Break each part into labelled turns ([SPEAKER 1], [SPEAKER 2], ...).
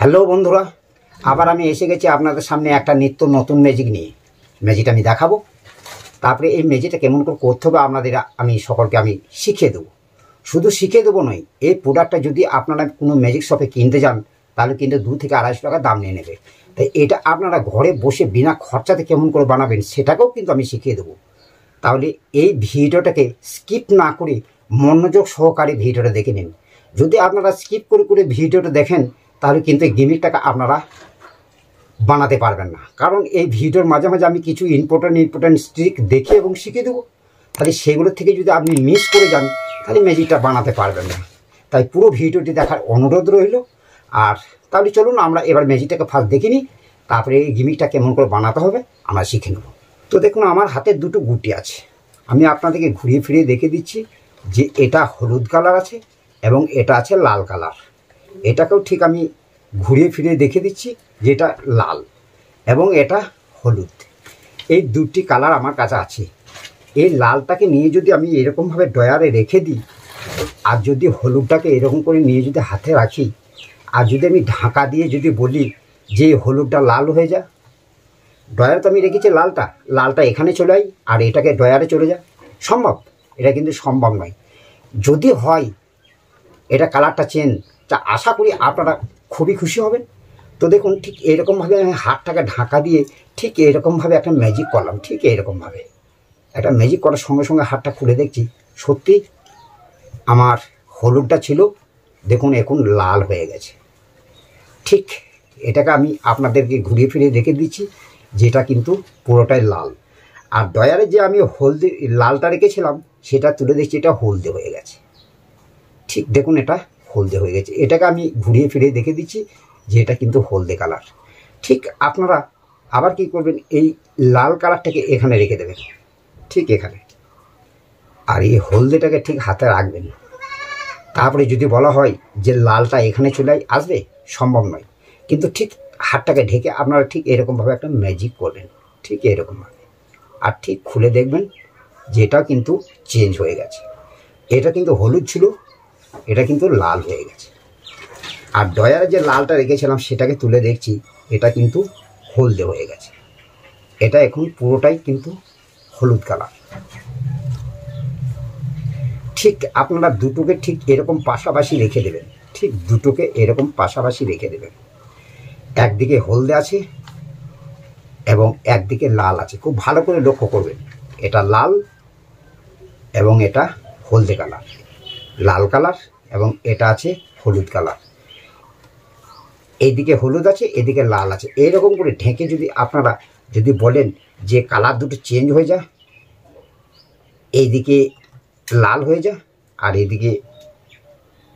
[SPEAKER 1] Hello বন্ধুরা, আবার আমি এসে গেছি আপনাদের সামনে একটা নিত্য নতুন ম্যাজিক নিয়ে। ম্যাজিকটা আমি দেখাবো, তারপরে এই ম্যাজিকটা কেমন করে করতে হবে আপনাদের আমি সকলকে আমি শিখিয়ে দেবো। শুধু শিখিয়ে দেবো নয়, এই প্রোডাক্টটা যদি আপনারা কোনো ম্যাজিক শপে কিনতে যান তাহলে কিন্তু 2 থেকে 250 টাকা দাম নিয়ে নেবে। তাই এটা আপনারা ঘরে বসে বিনা খরচাতে কেমন করে বানাবেন সেটাকেও কিন্তু আমি শিখিয়ে দেবো। তাহলে এই ভিডিওটাকে স্কিপ না করে মনোযোগ সহকারে ভিডিওটা দেখে নিন। যদি আপনারা স্কিপ করে করে ভিডিওটা দেখেন তাহলে কিন্তু এই গিমিকটাকে আপনারা বানাতে পারবেন না, কারণ এই ভিডিওর মাঝে মাঝে আমি কিছু ইম্পর্টেন্ট ট্রিক দেখে এবং শিখিয়ে দেবো। তাহলে সেগুলোর থেকে যদি আপনি মিস করে যান তাহলে ম্যাজিকটা বানাতে পারবেন না। তাই পুরো ভিডিওটি দেখার অনুরোধ রইল। আর তাহলে চলুন আমরা এবার ম্যাজিকটাকে ফার্স্ট দেখে নিই, তারপরে এই গিমিকটা কেমন করে বানাতে হবে আমরা শিখে নেব। তো দেখুন, আমার হাতে দুটো গুটি আছে। আমি আপনাদেরকে ঘুরিয়ে ফিরিয়ে দেখে দিচ্ছি যে এটা হলুদ কালার আছে এবং এটা আছে লাল কালার। এটাকেও ঠিক আমি ঘুরিয়ে ফিরিয়ে দেখে দিচ্ছি যে এটা লাল এবং এটা হলুদ। এই দুটি কালার আমার কাছে আছে। এই লালটাকে নিয়ে যদি আমি এরকমভাবে ডয়ারে রেখে দিই, আর যদি হলুদটাকে এরকম করে নিয়ে যদি হাতে রাখি, আর যদি আমি ঢাকা দিয়ে যদি বলি যে হলুদটা লাল হয়ে যায়, ডয়ারে তো আমি রেখেছি লালটা এখানে চলে যায় আর এটাকে ডয়ারে চলে যায়, সম্ভব? এটা কিন্তু সম্ভব নয়। যদি হয় এটা কালারটা চেঞ্জ, তা আশা করি আপনারা খুবই খুশি হবেন। তো দেখুন, ঠিক এরকমভাবে আমি হাতটাকে ঢাকা দিয়ে ঠিক এরকমভাবে একটা ম্যাজিক করলাম। ঠিক এরকমভাবে একটা ম্যাজিক করার সঙ্গে সঙ্গে হাতটা খুলে দেখছি সত্যি আমার হলুদটা ছিল দেখুন এখন লাল হয়ে গেছে। ঠিক এটাকে আমি আপনাদেরকে ঘুরিয়ে ফিরিয়ে রেখে দিচ্ছি যেটা কিন্তু পুরোটাই লাল। আর ডয়ারে যে আমি হলদে লালটা রেখেছিলাম সেটা তুলে দেখছি এটা হলদে হয়ে গেছে। ঠিক দেখুন, এটা হলদে হয়ে গেছে। এটাকে আমি ঘুরিয়ে ফিরিয়ে দেখে দিচ্ছি যে এটা কিন্তু হলদে কালার। ঠিক আপনারা আবার কি করবেন, এই লাল কালারটাকে এখানে রেখে দেবেন, ঠিক এখানে, আর এই হলদেটাকে ঠিক হাতে রাখবেন। তারপরে যদি বলা হয় যে লালটা এখানে চলে আসবে, সম্ভব নয়, কিন্তু ঠিক হাতটাকে ঢেকে আপনারা ঠিক এরকমভাবে একটা ম্যাজিক করবেন, ঠিক এরকমভাবে। আর ঠিক খুলে দেখবেন যে এটা কিন্তু চেঞ্জ হয়ে গেছে। এটা কিন্তু হলুদ ছিল, এটা কিন্তু লাল হয়ে গেছে। আর ডয়ারে যে লালটা রেখেছিলাম সেটাকে তুলে দেখছি এটা কিন্তু হলদে হয়ে গেছে। এটা এখন পুরোটাই কিন্তু হলুদ কালার। ঠিক আপনারা দুটোকে ঠিক এরকম পাশাপাশি রেখে দেবেন, ঠিক দুটোকে এরকম পাশাপাশি রেখে দেবেন। একদিকে হলদে আছে এবং একদিকে লাল আছে। খুব ভালো করে লক্ষ্য করবেন, এটা লাল এবং এটা হলদে কালার, লাল কালার এবং এটা আছে হলুদ কালার। এইদিকে হলুদ আছে, এদিকে লাল আছে। এইরকম করে ঢেকে যদি আপনারা যদি বলেন যে কালার দুটো চেঞ্জ হয়ে যায়, এইদিকে লাল হয়ে যায় আর এইদিকে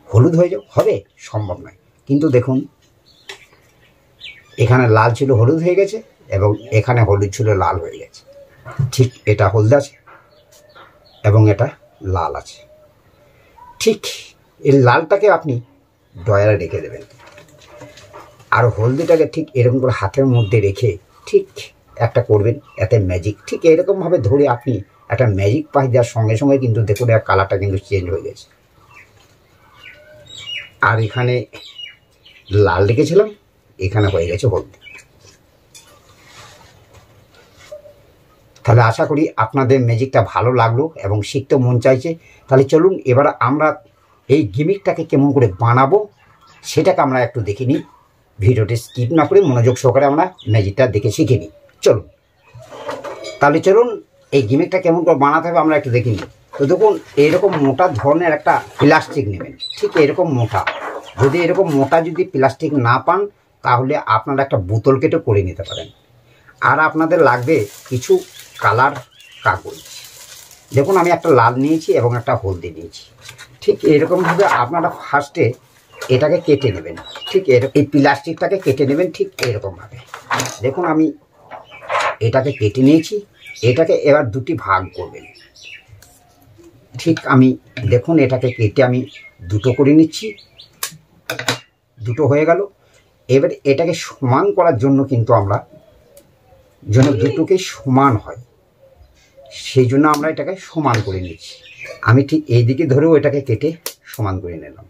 [SPEAKER 1] হলুদ হয়ে যায়, হবে? সম্ভব নয়। কিন্তু দেখুন, এখানে লাল ছিল হলুদ হয়ে গেছে এবং এখানে হলুদ ছিল লাল হয়ে গেছে। ঠিক এটা হলদে আছে এবং এটা লাল আছে। ঠিক এই লালটাকে আপনি ডয়ারে রেখে দেবেন আর হলদিটাকে ঠিক এরকম করে হাতের মধ্যে রেখে ঠিক একটা করবেন, এতে ম্যাজিক। ঠিক এরকমভাবে ধরে আপনি একটা ম্যাজিক পাশ দেওয়ার সঙ্গে সঙ্গে কিন্তু দেখুন এর কালারটা কিন্তু চেঞ্জ হয়ে গেছে। আর এখানে লাল রেখেছিলাম, এখানে হয়ে গেছে হলদি। তাহলে আশা করি আপনাদের ম্যাজিকটা ভালো লাগলো এবং শিখতে মন চাইছে। তাহলে চলুন এবার আমরা এই গিমিকটাকে কেমন করে বানাবো সেটাকে আমরা একটু দেখে নিই। ভিডিওটি স্কিপ না করে মনোযোগ সহকারে আমরা ম্যাজিকটা দেখে শিখে নিই। চলুন তাহলে চলুন এই গিমিকটা কেমন করে বানাতে হবে আমরা একটু দেখে নিই। তো দেখুন, এইরকম মোটা ধরনের একটা প্লাস্টিক নেবেন, ঠিক এরকম মোটা। যদি এরকম মোটা যদি প্লাস্টিক না পান তাহলে আপনারা একটা বোতল কেটে করে নিতে পারেন। আর আপনাদের লাগবে কিছু কালার কাগজ। দেখুন, আমি একটা লাল নিয়েছি এবং একটা হলদি নিয়েছি। ঠিক এরকমভাবে আপনারা ফার্স্টে এটাকে কেটে নেবেন, ঠিক এই প্লাস্টিকটাকে কেটে নেবেন ঠিক এরকমভাবে। দেখুন, আমি এটাকে কেটে নিয়েছি। এটাকে এবার দুটি ভাগ করবেন। ঠিক আমি দেখুন এটাকে কেটে আমি দুটো করে নিচ্ছি, দুটো হয়ে গেল। এবার এটাকে সমান করার জন্য কিন্তু আমরা যেন দুটোকে সমান হয় সেই জন্য আমরা এটাকে সমান করে নিচ্ছি। আমি ঠিক এই দিকে ধরেও এটাকে কেটে সমান করে নিলাম,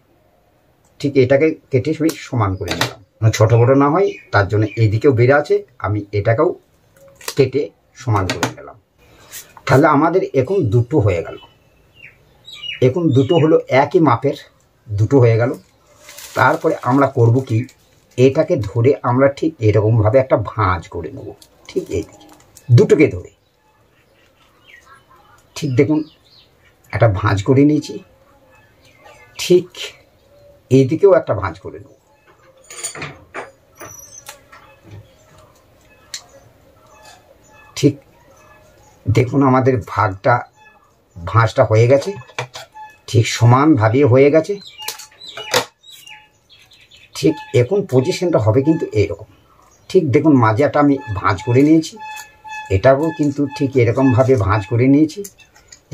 [SPEAKER 1] ঠিক এটাকে কেটে সমান করে নিলাম। ছোট বড় না হয়, তার জন্য এইদিকেও বেড়ে আছে, আমি এটাকেও কেটে সমান করে নিলাম। তাহলে আমাদের এখন দুটো হয়ে গেল, এখন দুটো হলো একই মাপের দুটো হয়ে গেল। তারপরে আমরা করব কি, এটাকে ধরে আমরা ঠিক এরকমভাবে একটা ভাঁজ করে নেব, ঠিক এইদিকে দুটোকে ধরে ঠিক দেখুন একটা ভাঁজ করে নিয়েছি, ঠিক এইদিকেও একটা ভাঁজ করে নেব। ঠিক দেখুন আমাদের ভাঁজটা হয়ে গেছে, ঠিক সমানভাবে হয়ে গেছে। ঠিক এখন পজিশনটা হবে কিন্তু এইরকম, ঠিক দেখুন মাঝে একটা আমি ভাঁজ করে নিয়েছি, এটাকেও কিন্তু ঠিক এরকমভাবে ভাঁজ করে নিয়েছি।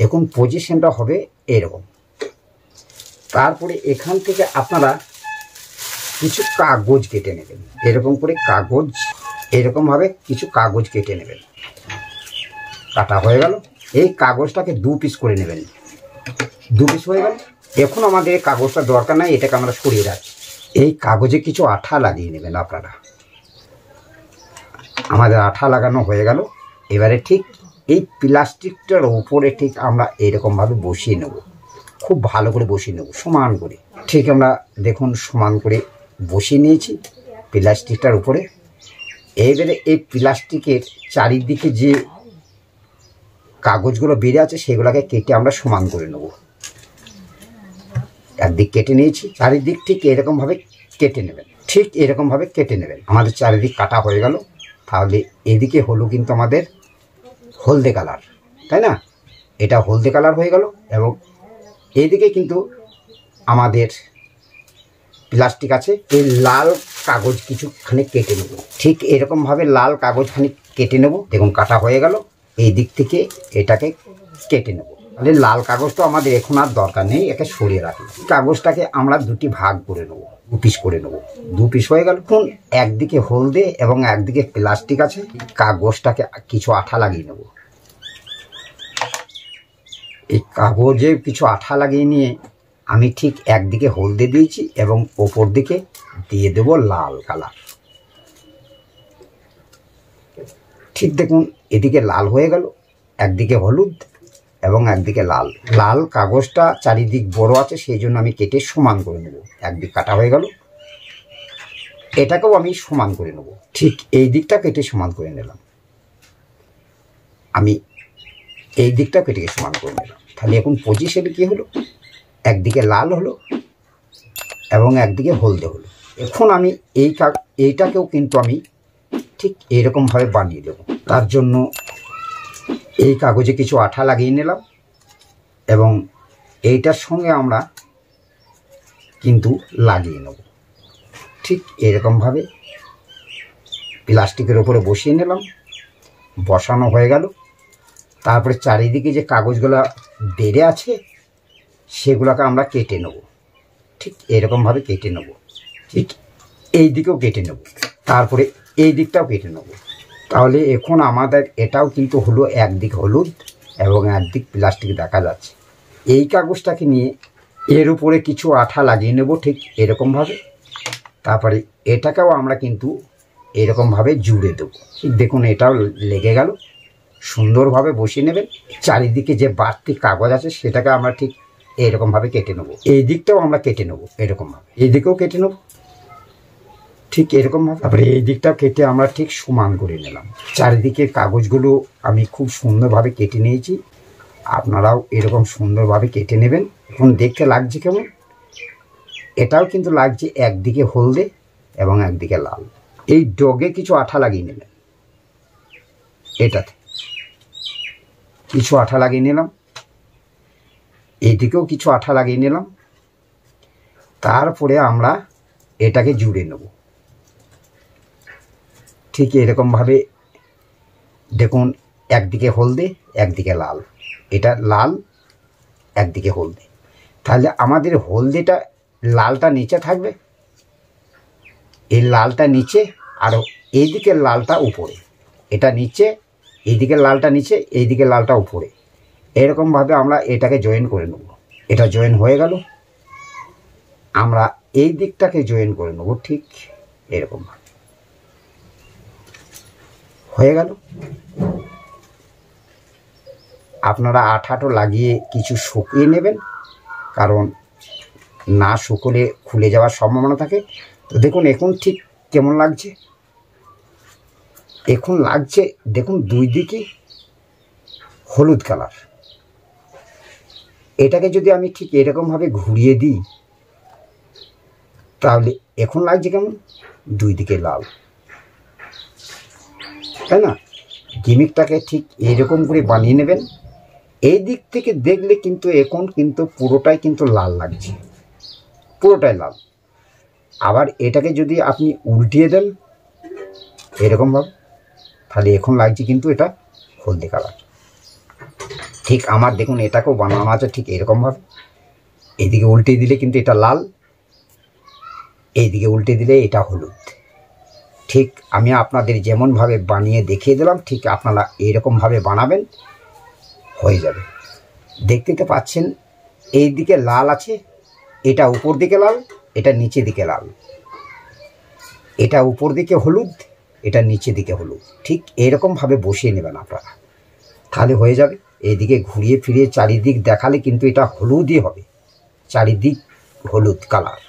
[SPEAKER 1] এখন পজিশনটা হবে এরকম। তারপরে এখান থেকে আপনারা কিছু কাগজ কেটে নেবেন, এরকম করে কাগজ, এরকমভাবে কিছু কাগজ কেটে নেবেন। কাটা হয়ে গেল, এই কাগজটাকে 2 পিস করে নেবেন, 2 পিস হয়ে গেল। এখন আমাদের এই কাগজটা দরকার নাই, এটাকে আমরা সরিয়ে রাখি। এই কাগজে কিছু আঠা লাগিয়ে নেবেন আপনারা। আমাদের আঠা লাগানো হয়ে গেল। এবারে ঠিক এই প্লাস্টিকটার উপরে ঠিক আমরা এরকমভাবে বসিয়ে নেব, খুব ভালো করে বসিয়ে নেব সমান করে। ঠিক আমরা দেখুন সমান করে বসিয়ে নিয়েছি প্লাস্টিকটার উপরে। এবারে এই প্লাস্টিকের চারিদিকে যে কাগজগুলো বেড়ে আছে সেগুলোকে কেটে আমরা সমান করে নেব। একদিক কেটে নিয়েছি, চারিদিক ঠিক এরকমভাবে কেটে নেবেন, ঠিক এরকমভাবে কেটে নেবেন। আমাদের চারিদিক কাটা হয়ে গেল। তাহলে এদিকে হলো কিন্তু আমাদের হলদে কালার, তাই না? এটা হলদে কালার হয়ে গেল। এবং এইদিকে কিন্তু আমাদের প্লাস্টিক আছে। এই লাল কাগজ কিছুখানি কেটে নেব, ঠিক এরকমভাবে লাল কাগজখানি কেটে নেব। দেখুন কাটা হয়ে গেল। এই দিক থেকে এটাকে কেটে নেব। তাহলে লাল কাগজটা আমাদের এখন আর দরকার নেই, একে সরিয়ে রাখলাম। কাগজটাকে আমরা 2টি ভাগ করে নেব, 2 পিস করে নেব। 2 পিস হয়ে গেল। এখন একদিকে হলদে এবং একদিকে প্লাস্টিক আছে, কাগজটাকে কিছু আঠা লাগিয়ে নেব। এই কাগজে কিছু আঠা লাগিয়ে নিয়ে আমি ঠিক একদিকে হলদে দিয়েছি এবং ওপর দিকে দিয়ে দেব লাল কালার। ঠিক দেখুন এদিকে লাল হয়ে গেল, একদিকে হলুদ এবং একদিকে লাল। লাল কাগজটা চারিদিক বড় আছে, সেই জন্য আমি কেটে সমান করে নেব। একদিক কাটা হয়ে গেল, এটাকেও আমি সমান করে নেব। ঠিক এই দিকটা কেটে সমান করে নিলাম, আমি এই দিকটা কেটে সমান করে নিলাম। তাহলে এখন পজিশনে কী হলো, একদিকে লাল হলো এবং একদিকে হলদে হলো। এখন আমি এইটাকেও কিন্তু আমি ঠিক এরকমভাবে বানিয়ে দেব। তার জন্য এই কাগজে কিছু আঠা লাগিয়ে নিলাম এবং এইটার সঙ্গে আমরা কিন্তু লাগিয়ে নেব। ঠিক এরকমভাবে প্লাস্টিকের ওপরে বসিয়ে নিলাম, বসানো হয়ে গেল। তারপরে চারিদিকে যে কাগজগুলো বেড়ে আছে সেগুলোকে আমরা কেটে নেব, ঠিক এরকমভাবে কেটে নেব। ঠিক এই দিকেও কেটে নেব, তারপরে এই দিকটাও কেটে নেব। তাহলে এখন আমাদের এটাও কিন্তু হলো একদিক হলুদ এবং একদিক প্লাস্টিক দেখা যাচ্ছে। এই কাগজটাকে নিয়ে এর উপরে কিছু আঠা লাগিয়ে নেব, ঠিক এরকমভাবে। তারপরে এটাকেও আমরা কিন্তু এরকমভাবে জুড়ে দেবো। ঠিক দেখুন এটাও লেগে গেল। সুন্দরভাবে বসিয়ে নেবেন। চারিদিকে যে বাড়তি কাগজ আছে সেটাকে আমরা ঠিক এরকমভাবে কেটে নেব। এই দিকটাও আমরা কেটে নেব এরকমভাবে, এই দিকেও কেটে নেব ঠিক এরকমভাবে। তারপরে এই দিকটাও কেটে আমরা ঠিক সমান করে নিলাম। চারিদিকে কাগজগুলো আমি খুব সুন্দরভাবে কেটে নিয়েছি, আপনারাও এরকম সুন্দরভাবে কেটে নেবেন। এখন দেখতে লাগছে কেমন, এটাও কিন্তু লাগছে একদিকে হলদে এবং একদিকে লাল। এই ডগে কিছু আঠা লাগিয়ে নেবেন, এটাতে কিছু আঠা লাগিয়ে নিলাম, এইদিকেও কিছু আঠা লাগিয়ে নিলাম। তারপরে আমরা এটাকে জুড়ে নেব ঠিক এরকমভাবে। দেখুন একদিকে হলদে একদিকে লাল, এটা লাল একদিকে হলদে। তাহলে আমাদের হলদেটা লালটা নিচে থাকবে, এই লালটা নিচে আর এইদিকে লালটা উপরে। এটা নিচে, এইদিকে লালটা নিচে, এইদিকে লালটা উপরে। এরকমভাবে আমরা এটাকে জয়েন করে নেব। এটা জয়েন হয়ে গেল। আমরা এই দিকটাকে জয়েন করে নেব ঠিক এরকম হয়ে গেল। আপনারা আঠাটো লাগিয়ে কিছু শুকিয়ে নেবেন, কারণ না শুকোলে খুলে যাওয়ার সম্ভাবনা থাকে। তো দেখুন এখন ঠিক কেমন লাগছে, এখন লাগছে দেখুন দুই দিকে হলুদ কালার। এটাকে যদি আমি ঠিক এরকমভাবে ঘুরিয়ে দিই তাহলে এখন লাগছে কেমন, দুই দিকে লাল, তাই না? গিমিকটাকে ঠিক এইরকম করে বানিয়ে নেবেন। এই দিক থেকে দেখলে কিন্তু এখন কিন্তু পুরোটাই কিন্তু লাল লাগছে, পুরোটাই লাল। আবার এটাকে যদি আপনি উল্টিয়ে দেন এরকমভাবে, তাহলে এখন লাগছে কিন্তু এটা হলদে কালার। ঠিক আমার দেখুন এটাকেও বানানো আছে ঠিক এরকমভাবে। এইদিকে উল্টে দিলে কিন্তু এটা লাল, এইদিকে উল্টে দিলে এটা হলুদ। ঠিক আমি আপনাদের যেমনভাবে বানিয়ে দেখিয়ে দিলাম ঠিক আপনারা এইরকমভাবে বানাবেন, হয়ে যাবে। দেখতে তো পাচ্ছেন এই দিকে লাল আছে, এটা উপর দিকে লাল, এটা নিচে দিকে লাল, এটা উপর দিকে হলুদ, এটা নিচে দিকে হলুদ। ঠিক এরকমভাবে বসিয়ে নেবেন আপনারা, তাহলে হয়ে যাবে। এইদিকে ঘুরিয়ে ফিরিয়ে চারিদিক দেখালে কিন্তু এটা হলুদই হবে, চারিদিক হলুদ কালার।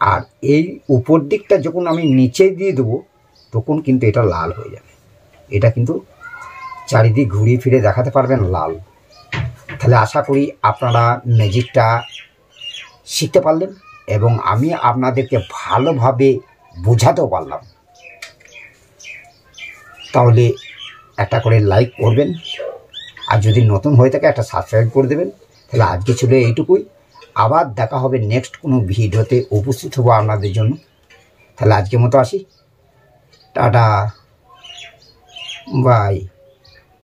[SPEAKER 1] আর এই উপর দিকটা যখন আমি নিচে দিয়ে দেবো তখন কিন্তু এটা লাল হয়ে যাবে। এটা কিন্তু চারিদিক ঘুরিয়ে ফিরে দেখাতে পারবেন লাল। তাহলে আশা করি আপনারা ম্যাজিকটা শিখতে পারলেন এবং আমি আপনাদেরকে ভালোভাবে বোঝাতেও পারলাম। তাহলে একটা করে লাইক করবেন, আর যদি নতুন হয়ে থাকে একটা সাবস্ক্রাইব করে দেবেন। তাহলে আজকে ছিল এইটুকুই, আবার দেখা হবে নেক্সট কোনো ভিডিওতে উপস্থিত হবো আপনাদের জন্য। তাহলে আজকের মতো আসি, টাটা, বাই।